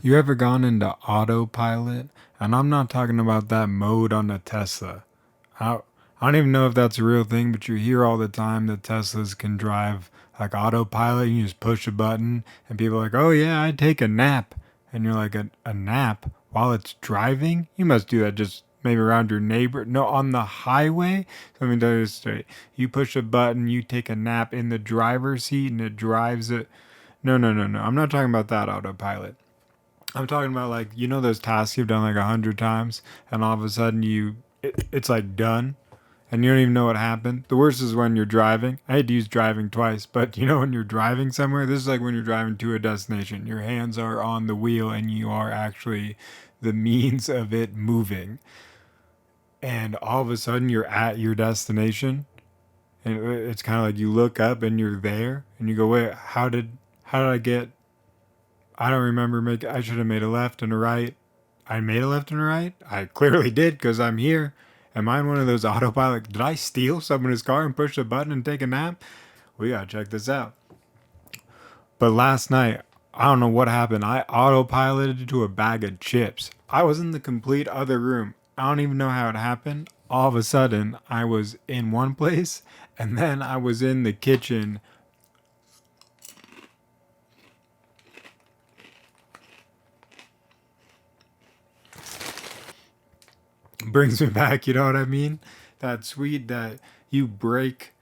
You ever gone into autopilot? And I'm not talking about that mode on a Tesla. I, I don't even know if that's a real thing, but you hear all the time that Teslas can drive like autopilot. You just push a button, and people are like, oh yeah, I take a nap. And you're like, a nap while it's driving? You must do that just maybe around your neighbor. No, on the highway? Let me tell you straight. You push a button, you take a nap in the driver's seat, and it drives it. No, no, no, no. I'm not talking about that autopilot. I'm talking about like those tasks you've done like 100 times, and all of a sudden it's like done, and you don't even know what happened. The worst is when you're driving. I hate to use driving twice, but when you're driving somewhere, this is like when you're driving to a destination. Your hands are on the wheel, and you are actually the means of it moving. And all of a sudden you're at your destination, and it's kind of like you look up and you're there, and you go, wait, how did I get I don't remember making. I should have made a left and a right. I made a left and a right. I clearly did because I'm here. Am I in one of those autopilot? Did I steal someone's car and push a button and take a nap? We gotta check this out. But last night, I don't know what happened. I autopiloted to a bag of chips. I was in the complete other room. I don't even know how it happened. All of a sudden, I was in one place, and then I was in the kitchen. Brings me back, you know what I mean? That sweet that you break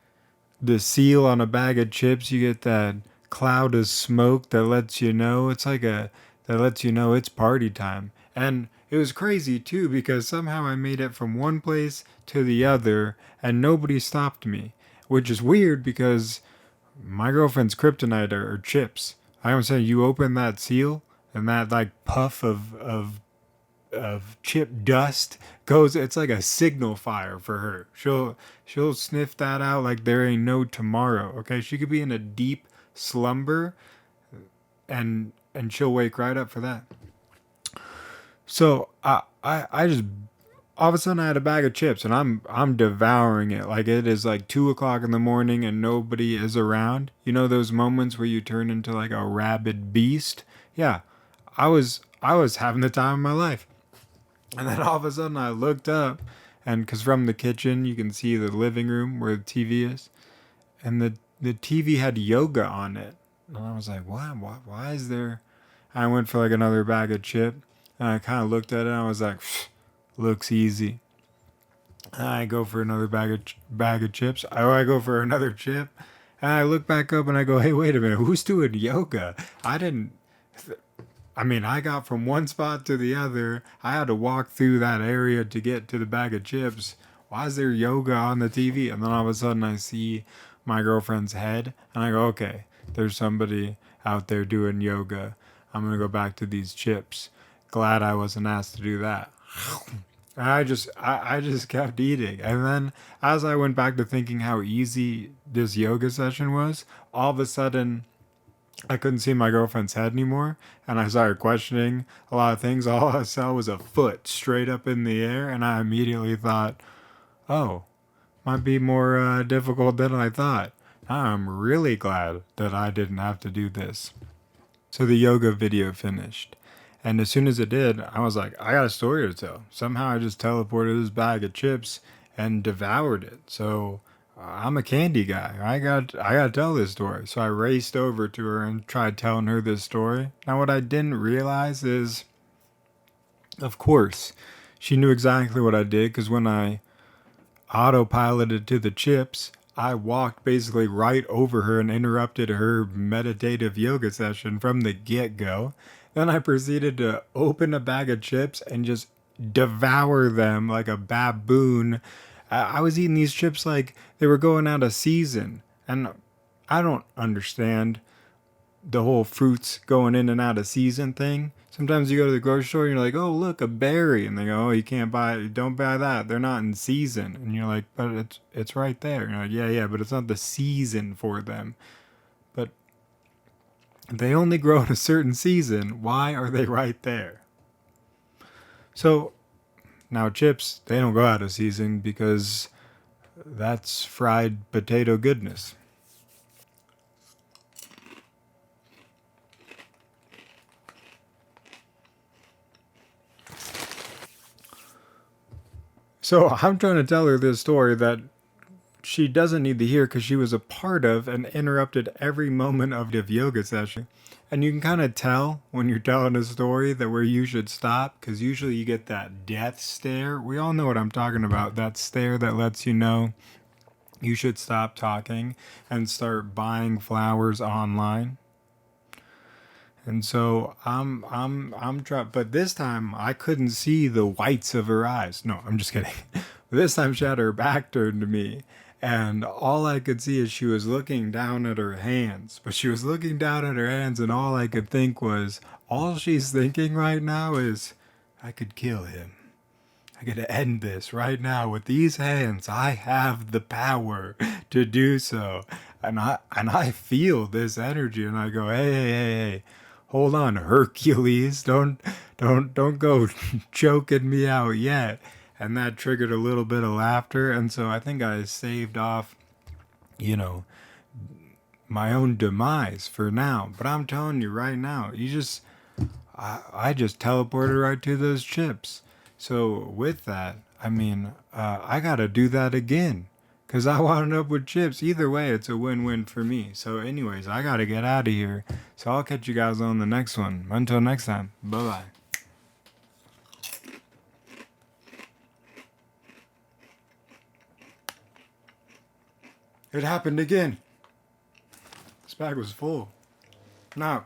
the seal on a bag of chips, you get that cloud of smoke that lets you know that lets you know it's party time. And it was crazy too because somehow I made it from one place to the other and nobody stopped me, which is weird because my girlfriend's kryptonite are chips. I don't say you open that seal and that like puff of chip dust goes. It's like a signal fire for her. She'll sniff that out like there ain't no tomorrow. Okay, she could be in a deep slumber and she'll wake right up for that. So I just all of a sudden I had a bag of chips and I'm devouring it like it is like 2 o'clock in the morning and nobody is around. You know those moments where you turn into like a rabid beast? Yeah, I was having the time of my life. And then all of a sudden I looked up, and because from the kitchen you can see the living room where the TV is, and the TV had yoga on it. And I was like, why is there? I went for like another bag of chip, and I kind of looked at it and I was like, looks easy. And I go for another bag of chips. I go for another chip, and I look back up and I go, hey, wait a minute, who's doing yoga? I didn't. I mean, I got from one spot to the other. I had to walk through that area to get to the bag of chips. Why is there yoga on the TV? And then all of a sudden I see my girlfriend's head and I go, okay, there's somebody out there doing yoga. I'm going to go back to these chips. Glad I wasn't asked to do that. And I just kept eating. And then as I went back to thinking how easy this yoga session was, all of a sudden I couldn't see my girlfriend's head anymore, and I started questioning a lot of things. All I saw was a foot straight up in the air, and I immediately thought, oh, might be more difficult than I thought. I'm really glad that I didn't have to do this. So the yoga video finished, and as soon as it did, I was like, I got a story to tell. Somehow I just teleported this bag of chips and devoured it. So I'm a candy guy. I got to tell this story. So I raced over to her and tried telling her this story. Now what I didn't realize is, of course, she knew exactly what I did because when I autopiloted to the chips, I walked basically right over her and interrupted her meditative yoga session from the get-go. Then I proceeded to open a bag of chips and just devour them like a baboon. I was eating these chips like they were going out of season. And I don't understand the whole fruits going in and out of season thing. Sometimes you go to the grocery store and you're like, oh, look, a berry. And they go, oh, you can't buy it. Don't buy that. They're not in season. And you're like, but it's right there. And you're like, yeah, but it's not the season for them. But they only grow in a certain season. Why are they right there? So now chips, they don't go out of season because that's fried potato goodness. So I'm trying to tell her this story that she doesn't need to hear because she was a part of and interrupted every moment of the yoga session. And you can kind of tell when you're telling a story that where you should stop, because usually you get that death stare. We all know what I'm talking about. That stare that lets you know you should stop talking and start buying flowers online. And so I'm trying, but this time I couldn't see the whites of her eyes. No, I'm just kidding. This time she had her back turned to me, and all I could see is she was looking down at her hands. But she was looking down at her hands, and all I could think was, all she's thinking right now is, I could kill him. I could end this right now with these hands. I have the power to do so. And I feel this energy, and I go, hey, hold on, Hercules, don't go choking me out yet. And that triggered a little bit of laughter, and so I think I saved off, you know, my own demise for now. But I'm telling you right now, I just teleported right to those chips. So with that, I mean, I gotta do that again. Cause I wound up with chips. Either way, it's a win-win for me. So anyways, I gotta get out of here. So I'll catch you guys on the next one. Until next time, bye-bye. It happened again. This bag was full. Not,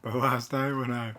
but last night when I